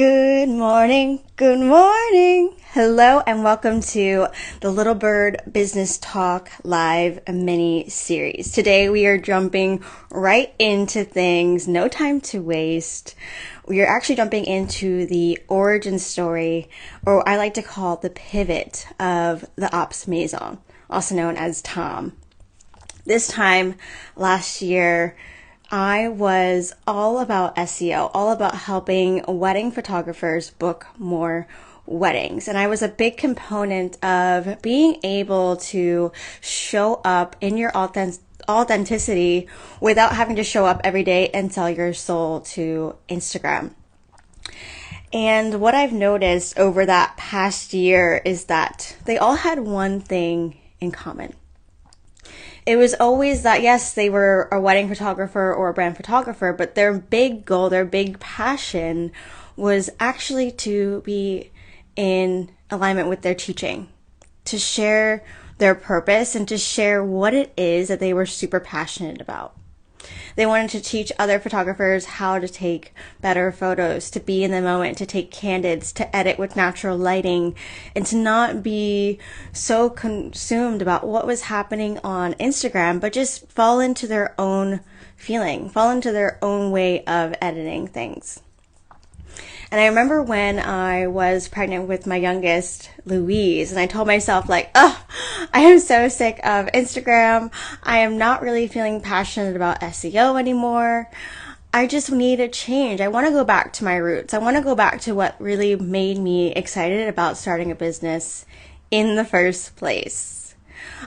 Good morning, good morning. Hello and welcome to the Little Bird Business Talk live mini series. Today we are jumping right into things, no time to waste. We are actually jumping into the origin story, or I like to call the pivot of the Ops Maison, also known as Tom. This time last year, I was all about SEO, all about helping wedding photographers book more weddings. And I was a big component of being able to show up in your authenticity without having to show up every day and sell your soul to Instagram. And what I've noticed over that past year is that they all had one thing in common. It was always that, yes, they were a wedding photographer or a brand photographer, but their big goal, their big passion was actually to be in alignment with their teaching, to share their purpose and to share what it is that they were super passionate about. They wanted to teach other photographers how to take better photos, to be in the moment, to take candids, to edit with natural lighting, and to not be so consumed about what was happening on Instagram, but just fall into their own feeling, fall into their own way of editing things. And I remember when I was pregnant with my youngest, Louise, and I told myself I am so sick of Instagram. I am not really feeling passionate about SEO anymore. I just need a change. I want to go back to my roots. I want to go back to what really made me excited about starting a business in the first place.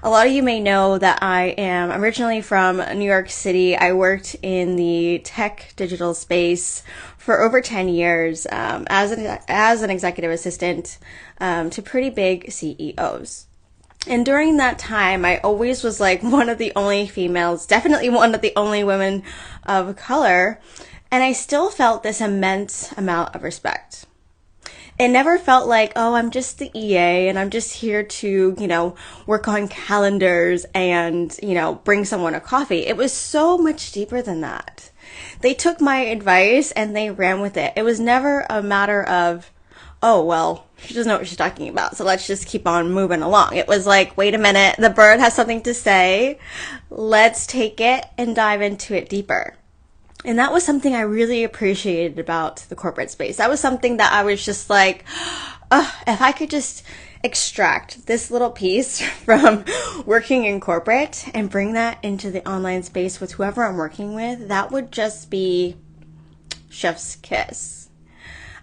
A lot of you may know that I am originally from New York City. I worked in the tech digital space for over 10 years as an executive assistant to pretty big CEOs. And during that time, I always was one of the only females, definitely one of the only women of color, and I still felt this immense amount of respect. It never felt I'm just the EA and I'm just here to, work on calendars and, bring someone a coffee. It was so much deeper than that. They took my advice and they ran with it. It was never a matter of, she doesn't know what she's talking about, so let's just keep on moving along. It was wait a minute, the bird has something to say. Let's take it and dive into it deeper. And that was something I really appreciated about the corporate space. That was something that I was just if I could just extract this little piece from working in corporate and bring that into the online space with whoever I'm working with, that would just be chef's kiss.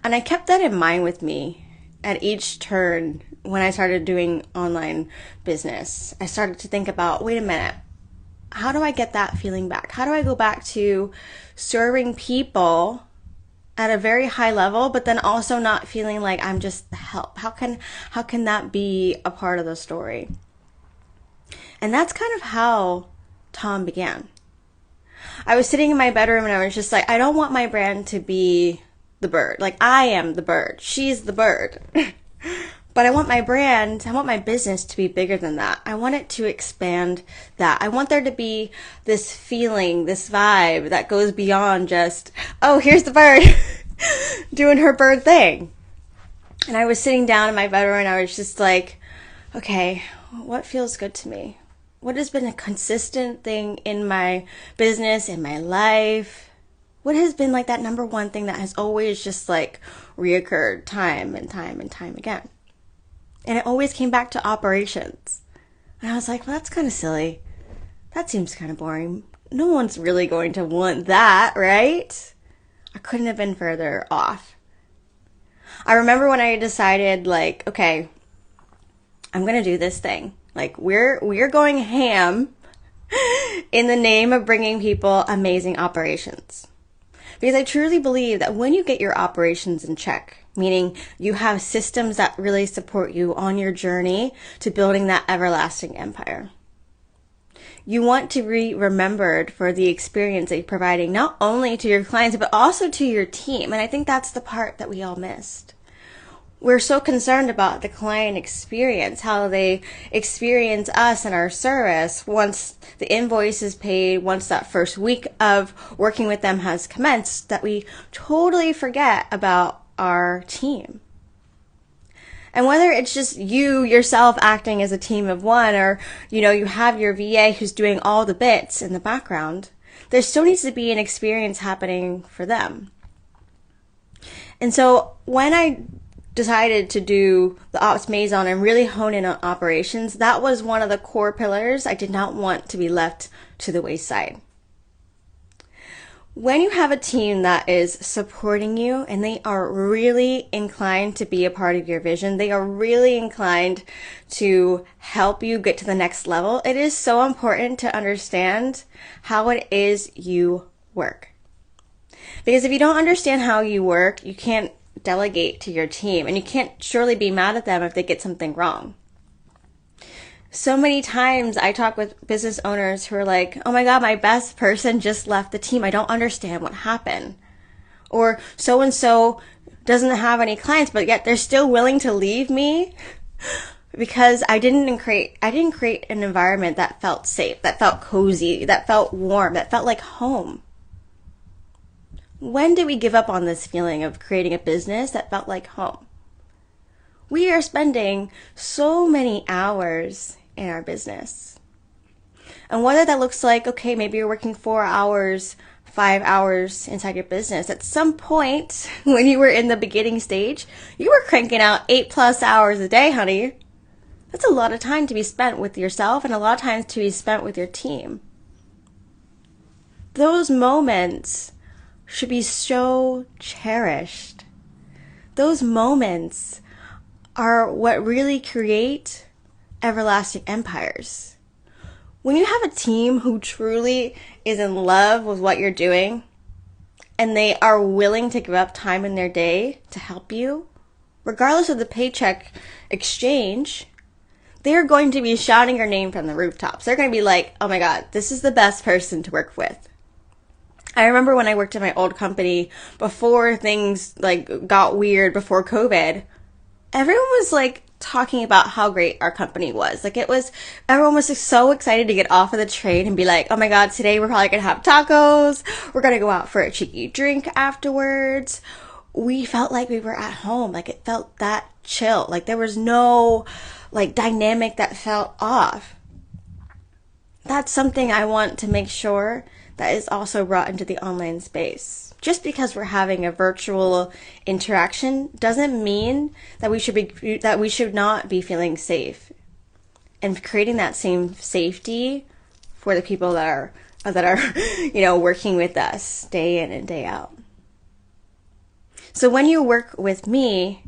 And I kept that in mind with me at each turn when I started doing online business. I started to think about, wait a minute, how do I get that feeling back? How do I go back to serving people at a very high level, but then also not feeling like I'm just the help? How can that be a part of the story? And that's kind of how Tom began. I was sitting in my bedroom and I was just I don't want my brand to be the bird. I am the bird. She's the bird. But I want my brand, I want my business to be bigger than that. I want it to expand that. I want there to be this feeling, this vibe that goes beyond just, here's the bird doing her bird thing. And I was sitting down in my bedroom and I was just okay, what feels good to me? What has been a consistent thing in my business, in my life? What has been that number one thing that has always just reoccurred time and time and time again? And it always came back to operations. And I was that's kind of silly. That seems kind of boring. No one's really going to want that, right? I couldn't have been further off. I remember when I decided, okay, I'm going to do this thing. We're going ham in the name of bringing people amazing operations. Because I truly believe that when you get your operations in check, meaning you have systems that really support you on your journey to building that everlasting empire, you want to be remembered for the experience that you're providing not only to your clients, but also to your team. And I think that's the part that we all missed. We're so concerned about the client experience, how they experience us and our service once the invoice is paid, once that first week of working with them has commenced, that we totally forget about our team. And whether it's just you yourself acting as a team of one, or, you have your VA who's doing all the bits in the background, there still needs to be an experience happening for them. And so when I decided to do the Ops Maison and really hone in on operations, that was one of the core pillars I did not want to be left to the wayside. When you have a team that is supporting you and they are really inclined to be a part of your vision, they are really inclined to help you get to the next level, it is so important to understand how it is you work. Because if you don't understand how you work, you can't delegate to your team, and you can't surely be mad at them if they get something wrong. So many times I talk with business owners who are like, oh my God, my best person just left the team. I don't understand what happened. Or so-and-so doesn't have any clients, but yet they're still willing to leave me because I didn't create an environment that felt safe, that felt cozy, that felt warm, that felt like home. When did we give up on this feeling of creating a business that felt like home? We are spending so many hours in our business. And whether that looks like, okay, maybe you're working 4 hours, 5 hours inside your business. At some point, when you were in the beginning stage, you were cranking out 8+ hours a day, honey. That's a lot of time to be spent with yourself and a lot of time to be spent with your team. Those moments should be so cherished. Those moments are what really create everlasting empires. When you have a team who truly is in love with what you're doing and they are willing to give up time in their day to help you, regardless of the paycheck exchange, they're going to be shouting your name from the rooftops. They're going to be like, oh my God, this is the best person to work with. I remember when I worked at my old company, before things got weird, before COVID, everyone was talking about how great our company was. Everyone was so excited to get off of the train and be like, oh my God, today we're probably going to have tacos. We're going to go out for a cheeky drink afterwards. We felt like we were at home. It felt that chill. There was no dynamic that felt off. That's something I want to make sure that is also brought into the online space. Just because we're having a virtual interaction doesn't mean that we should not be feeling safe, and creating that same safety for the people that are working with us day in and day out. So when you work with me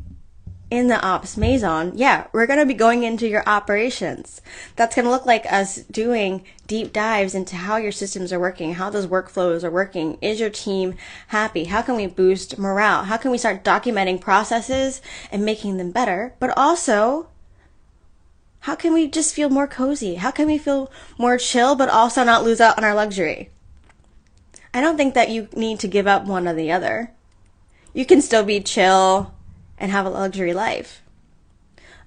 in the Ops Maison, we're going to be going into your operations. That's going to look like us doing deep dives into how your systems are working, how those workflows are working. Is your team happy? How can we boost morale? How can we start documenting processes and making them better? But also, how can we just feel more cozy? How can we feel more chill, but also not lose out on our luxury? I don't think that you need to give up one or the other. You can still be chill and have a luxury life.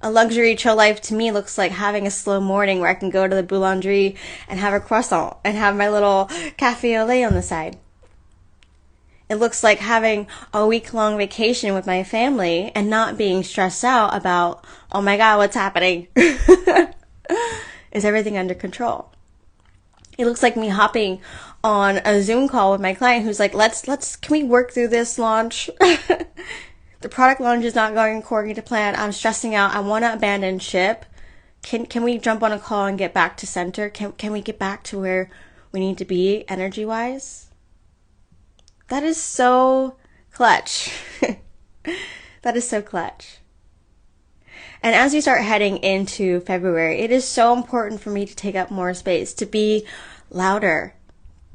A luxury chill life to me looks like having a slow morning where I can go to the boulangerie and have a croissant and have my little cafe au lait on the side. It looks like having a week-long vacation with my family and not being stressed out about, oh my God, what's happening? Is everything under control? It looks like me hopping on a Zoom call with my client who's like, can we work through this launch? The product launch is not going according to plan. I'm stressing out. I want to abandon ship. Can we jump on a call and get back to center? Can we get back to where we need to be energy-wise? That is so clutch. That is so clutch. And as we start heading into February, it is so important for me to take up more space, to be louder,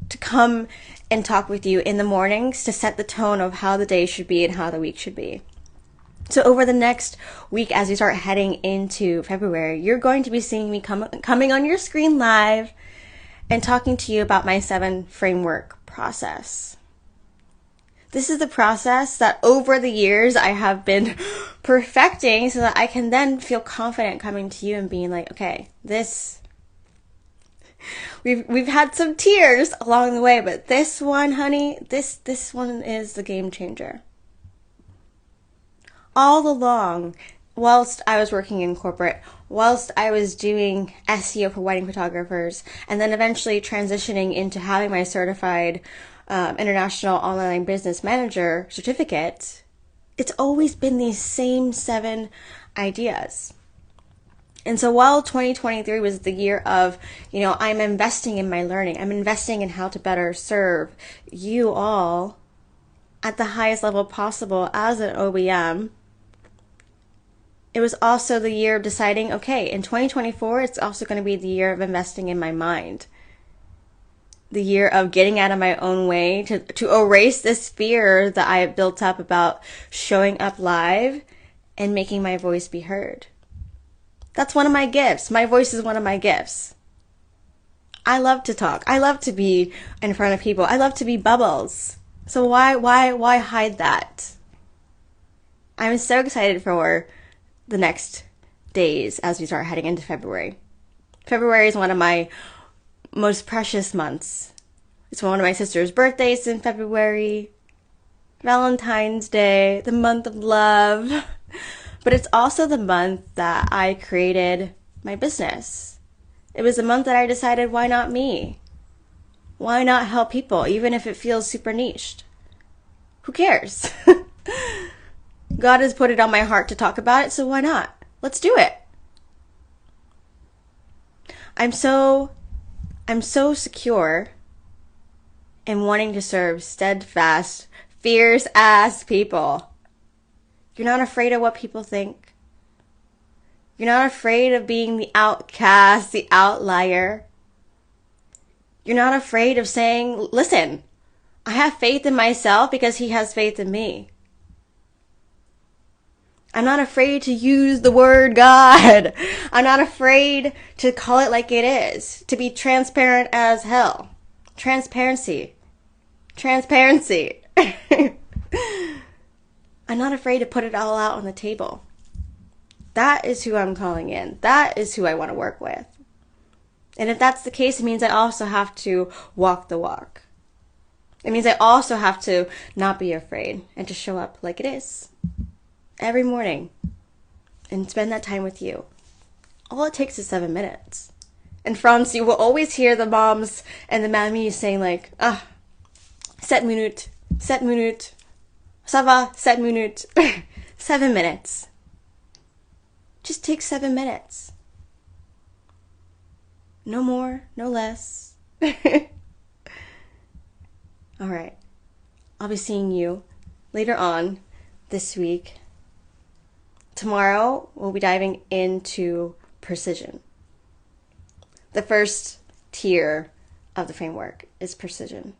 to come and talk with you in the mornings, to set the tone of how the day should be and how the week should be. So over the next week, as we start heading into February, you're going to be seeing me coming on your screen live and talking to you about my 7 framework process. This is the process that over the years I have been perfecting so that I can then feel confident coming to you and being like, okay, we've had some tears along the way, but this one, honey, this one is the game changer. all along, whilst I was working in corporate, whilst I was doing SEO for wedding photographers, and then eventually transitioning into having my certified international online business manager certificate, it's always been these same 7 ideas. And so while 2023 was the year of, I'm investing in my learning, I'm investing in how to better serve you all at the highest level possible as an OBM, it was also the year of deciding, okay, in 2024, it's also going to be the year of investing in my mind. The year of getting out of my own way to erase this fear that I have built up about showing up live and making my voice be heard. That's one of my gifts. My voice is one of my gifts. I love to talk. I love to be in front of people. I love to be bubbles. So why hide that? I'm so excited for the next days as we start heading into February. February is one of my most precious months. It's one of my sister's birthdays in February, Valentine's Day, the month of love. But it's also the month that I created my business. It was the month that I decided, why not me? Why not help people, even if it feels super niched? Who cares? God has put it on my heart to talk about it, so why not? Let's do it. I'm so secure in wanting to serve steadfast, fierce ass people. You're not afraid of what people think. You're not afraid of being the outcast, the outlier. You're not afraid of saying, listen, I have faith in myself because he has faith in me. I'm not afraid to use the word God. I'm not afraid to call it like it is, to be transparent as hell. Transparency. I'm not afraid to put it all out on the table. That is who I'm calling in. That is who I want to work with. And if that's the case, it means I also have to walk the walk. It means I also have to not be afraid and to show up like it is every morning and spend that time with you. All it takes is 7 minutes. In France, you will always hear the moms and the mammies saying like, 7 minutes, ça va, 7 minutes, 7 minutes. Just take 7 minutes. No more, no less. All right. I'll be seeing you later on this week. Tomorrow, we'll be diving into precision. The first tier of the framework is precision.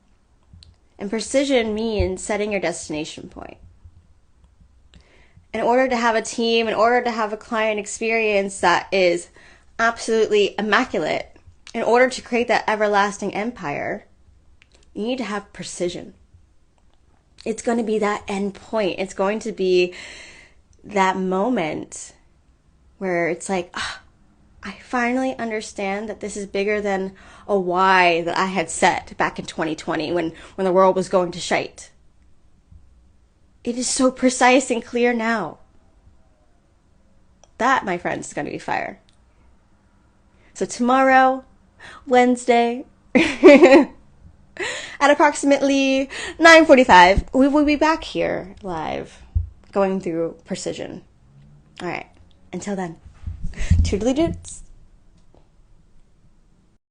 And precision means setting your destination point. In order to have a team, in order to have a client experience that is absolutely immaculate, in order to create that everlasting empire, you need to have precision. It's going to be that end point. It's going to be that moment where it's like, I finally understand that this is bigger than a why that I had set back in 2020 when the world was going to shite. It is so precise and clear now. That, my friends, is going to be fire. So tomorrow, Wednesday, at approximately 9:45, we will be back here live, going through precision. All right. Until then, toodly doots.